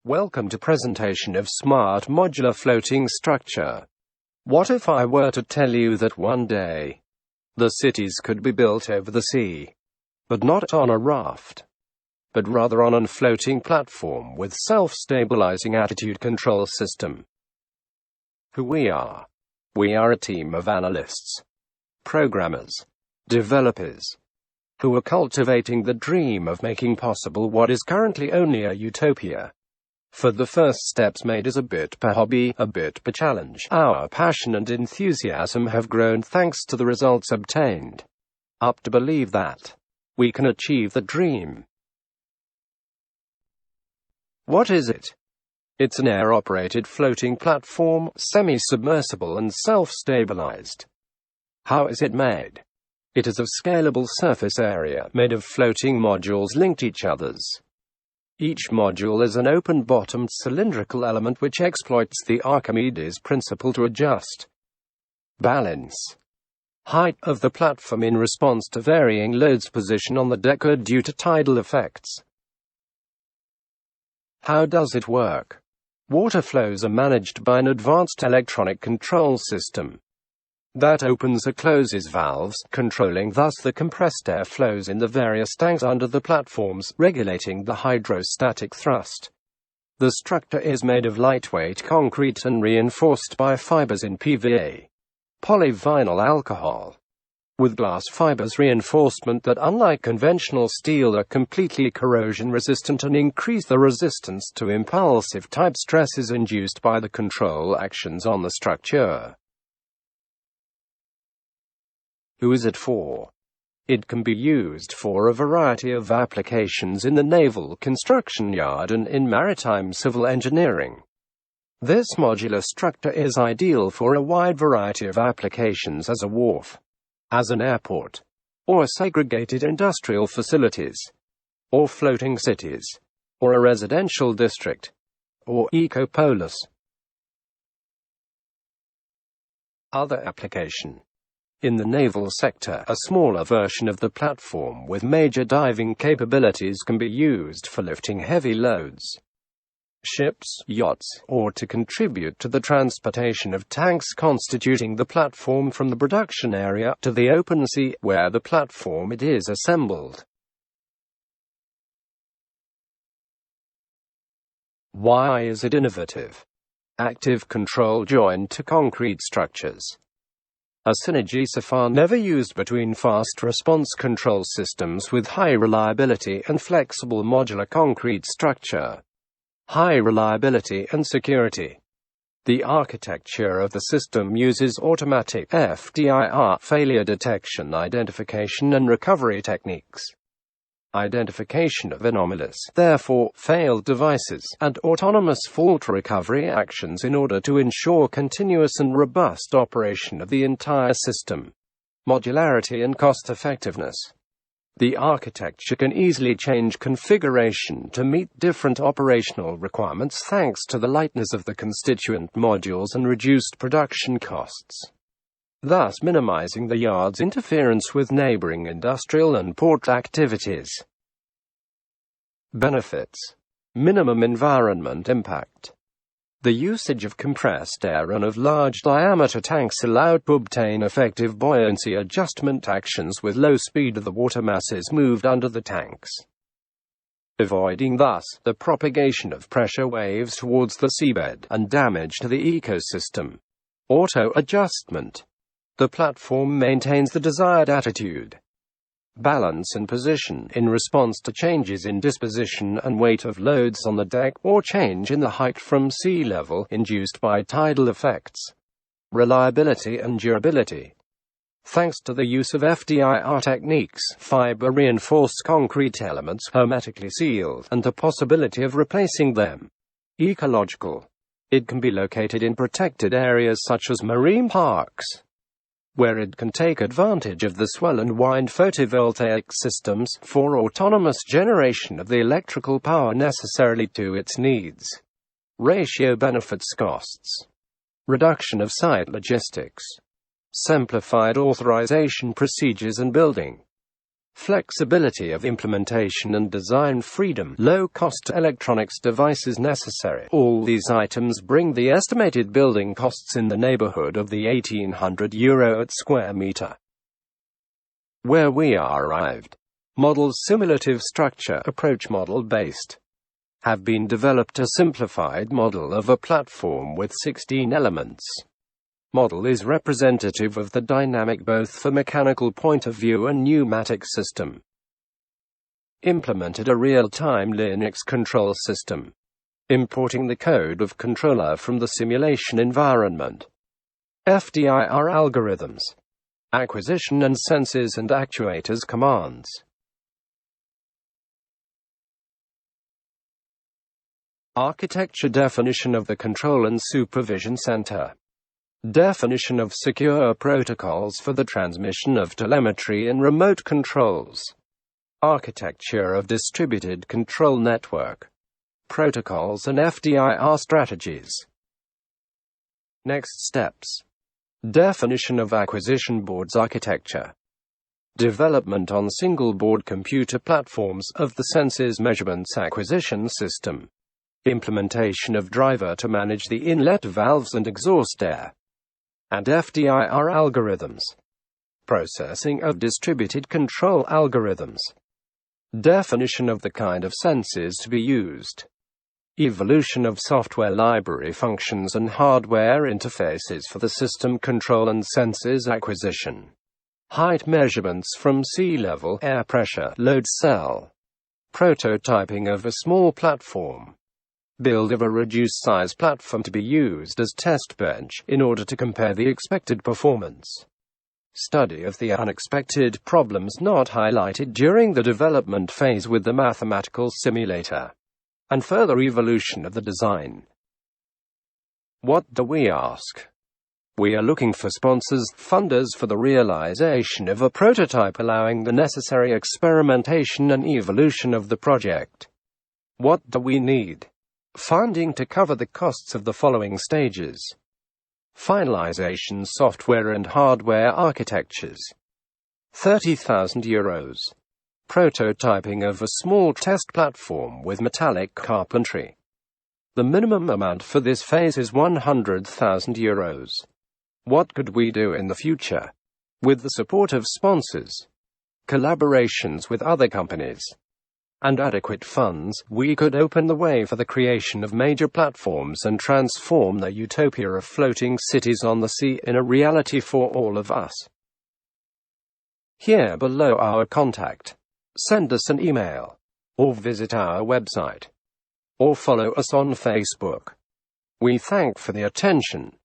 Welcome to presentation of Smart Modular Floating Structure. What if I were to tell you that one day, the cities could be built over the sea, but not on a raft, but rather on a floating platform with self-stabilizing attitude control system? Who we are? We are a team of analysts, programmers, developers, who are cultivating the dream of making possible what is currently only a utopia. For the first steps made as a bit per hobby, a bit per challenge, our passion and enthusiasm have grown thanks to the results obtained. Up to believe that we can achieve the dream. What is it? It's an air-operated floating platform, semi-submersible and self-stabilized. How is it made? It is of scalable surface area, made of floating modules linked each other's. Each module is an open-bottomed cylindrical element which exploits the Archimedes principle to adjust balance height of the platform in response to varying loads position on the deck or due to tidal effects. How does it work? Water flows are managed by an advanced electronic control system that opens or closes valves, controlling thus the compressed air flows in the various tanks under the platforms, regulating the hydrostatic thrust. The structure is made of lightweight concrete and reinforced by fibers in PVA, polyvinyl alcohol, with glass fibers reinforcement that, unlike conventional steel, are completely corrosion resistant and increase the resistance to impulsive type stresses induced by the control actions on the structure. Who is it for? It can be used for a variety of applications in the naval construction yard and in maritime civil engineering. This modular structure is ideal for a wide variety of applications as a wharf, as an airport, or segregated industrial facilities, or floating cities, or a residential district, or ecopolis. Other application. In the naval sector, a smaller version of the platform with major diving capabilities can be used for lifting heavy loads, ships, yachts, or to contribute to the transportation of tanks constituting the platform from the production area to the open sea, where the platform it is assembled. Why is it innovative? Active control joined to concrete structures. A synergy so far never used between fast response control systems with high reliability and flexible modular concrete structure. High reliability and security. The architecture of the system uses automatic FDIR failure detection, identification and recovery techniques, identification of anomalous, therefore failed devices, and autonomous fault recovery actions in order to ensure continuous and robust operation of the entire system. Modularity and cost-effectiveness. The architecture can easily change configuration to meet different operational requirements thanks to the lightness of the constituent modules and reduced production costs, thus minimizing the yard's interference with neighboring industrial and port activities. Benefits. Minimum environment impact. The usage of compressed air and of large diameter tanks allowed to obtain effective buoyancy adjustment actions with low speed of the water masses moved under the tanks, avoiding thus the propagation of pressure waves towards the seabed and damage to the ecosystem. Auto adjustment. The platform maintains the desired attitude, balance and position in response to changes in disposition and weight of loads on the deck or change in the height from sea level induced by tidal effects. Reliability and durability. Thanks to the use of FDIR techniques, fiber-reinforced concrete elements hermetically sealed, and the possibility of replacing them. Ecological. It can be located in protected areas such as marine parks, where it can take advantage of the swell and wind photovoltaic systems for autonomous generation of the electrical power necessarily to its needs. Ratio benefits costs. Reduction of site logistics. Simplified authorization procedures and building. flexibility of implementation and design freedom, low-cost electronics devices necessary. All these items bring the estimated building costs in the neighborhood of the €1,800 at square meter. Where we are arrived. Models simulative structure approach model-based have been developed a simplified model of a platform with 16 elements. Model is representative of the dynamic both for mechanical point of view and pneumatic system. Implemented a real-time Linux control system, importing the code of controller from the simulation environment. FDIR algorithms, acquisition and sensors and actuators commands. Architecture definition of the Control and Supervision Center. Definition of secure protocols for the transmission of telemetry and remote controls. Architecture of distributed control network. Protocols and FDIR strategies. Next steps. Definition of acquisition boards architecture. Development on single-board computer platforms of the sensors measurements acquisition system. Implementation of driver to manage the inlet valves and exhaust air. And FDIR algorithms. Processing of distributed control algorithms. Definition of the kind of sensors to be used. Evolution of software library functions and hardware interfaces for the system control and sensors acquisition. Height measurements from sea level, air pressure, load cell. Prototyping of a small platform. Build of a reduced size platform to be used as test bench in order to compare the expected performance. Study of the unexpected problems not highlighted during the development phase with the mathematical simulator. And further evolution of the design. What do we ask? We are looking for sponsors, funders for the realization of a prototype allowing the necessary experimentation and evolution of the project. What do we need? Funding to cover the costs of the following stages. Finalization software and hardware architectures. €30,000. Prototyping of a small test platform with metallic carpentry. The minimum amount for this phase is €100,000. What could we do in the future? With the support of sponsors, collaborations with other companies, and adequate funds, we could open the way for the creation of major platforms and transform the utopia of floating cities on the sea in a reality for all of us. Here below our contact. Send us an email, or visit our website, or follow us on Facebook. We thank for the attention.